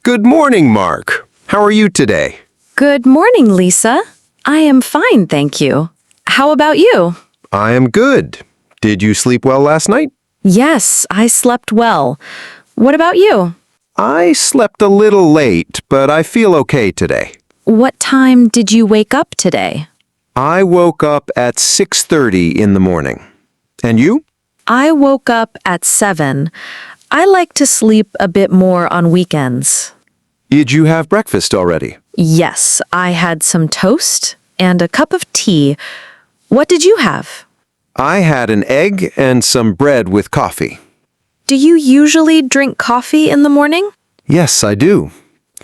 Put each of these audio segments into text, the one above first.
Good morning, Mark. How are you today? Good morning, Lisa. I am fine, thank you. How about you? I am good. Did you sleep well last night? Yes, I slept well. What about you? I slept a little late, but I feel okay today. What time did you wake up today? I woke up at 6:30 in the morning. And you? I woke up at 7. I like to sleep a bit more on weekends. Did you have breakfast already? Yes, I had some toast and a cup of tea. What did you have? I had an egg and some bread with coffee. Do you usually drink coffee in the morning? Yes, I do.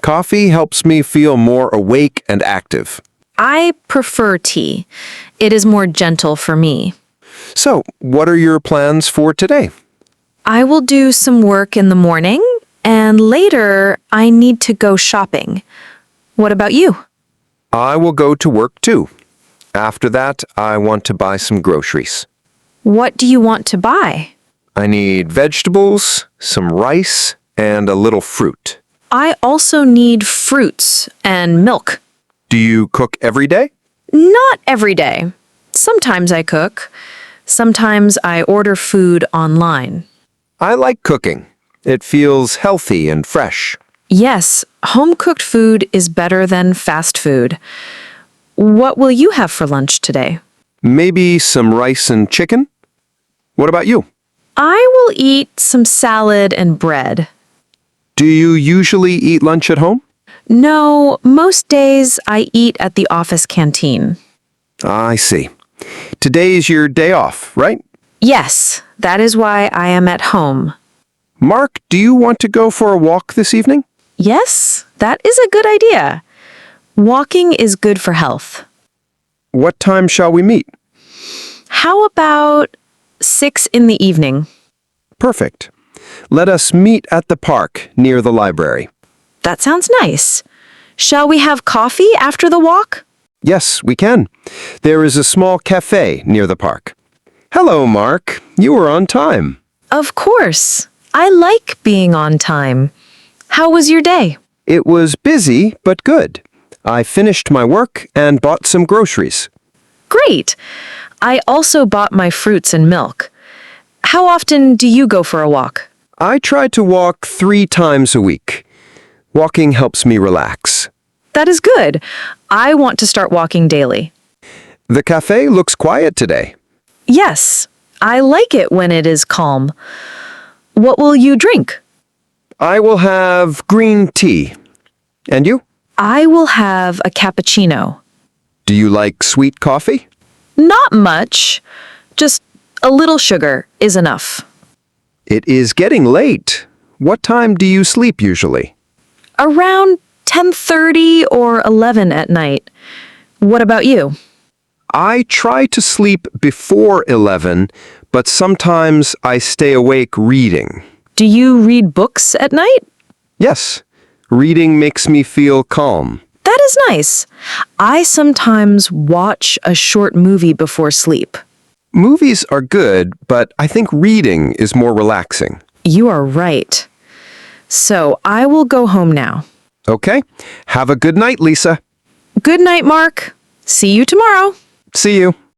Coffee helps me feel more awake and active. I prefer tea. It is more gentle for me. So, what are your plans for today? I will do some work in the morning, and later I need to go shopping. What about you? I will go to work too. After that, I want to buy some groceries. What do you want to buy? I need vegetables, some rice, and a little fruit. I also need fruits and milk. Do you cook every day? Not every day. Sometimes I cook. Sometimes I order food online. I like cooking. It feels healthy and fresh. Yes, home-cooked food is better than fast food. What will you have for lunch today? Maybe some rice and chicken? What about you? I will eat some salad and bread. Do you usually eat lunch at home? No, most days I eat at the office canteen. I see. Today is your day off, right? Yes, that is why I am at home. Mark, do you want to go for a walk this evening? Yes, that is a good idea. Walking is good for health. What time shall we meet? How about 6 in the evening? Perfect. Let us meet at the park near the library. That sounds nice. Shall we have coffee after the walk? Yes, we can. There is a small cafe near the park. Hello, Mark. You were on time. Of course. I like being on time. How was your day? It was busy, but good. I finished my work and bought some groceries. Great. I also bought my fruits and milk. How often do you go for a walk? I try to walk 3 times a week. Walking helps me relax. That is good. I want to start walking daily. The cafe looks quiet today. Yes, I like it when it is calm. What will you drink? I will have green tea. And you? I will have a cappuccino. Do you like sweet coffee? Not much. Just a little sugar is enough. It is getting late. What time do you sleep usually? Around 10:30 or 11 at night. What about you? I try to sleep before 11, but sometimes I stay awake reading. Do you read books at night? Yes, reading makes me feel calm. That is nice. I sometimes watch a short movie before sleep. Movies are good, but I think reading is more relaxing. You are right. So I will go home now. Okay, have a good night, Lisa. Good night, Mark. See you tomorrow. See you.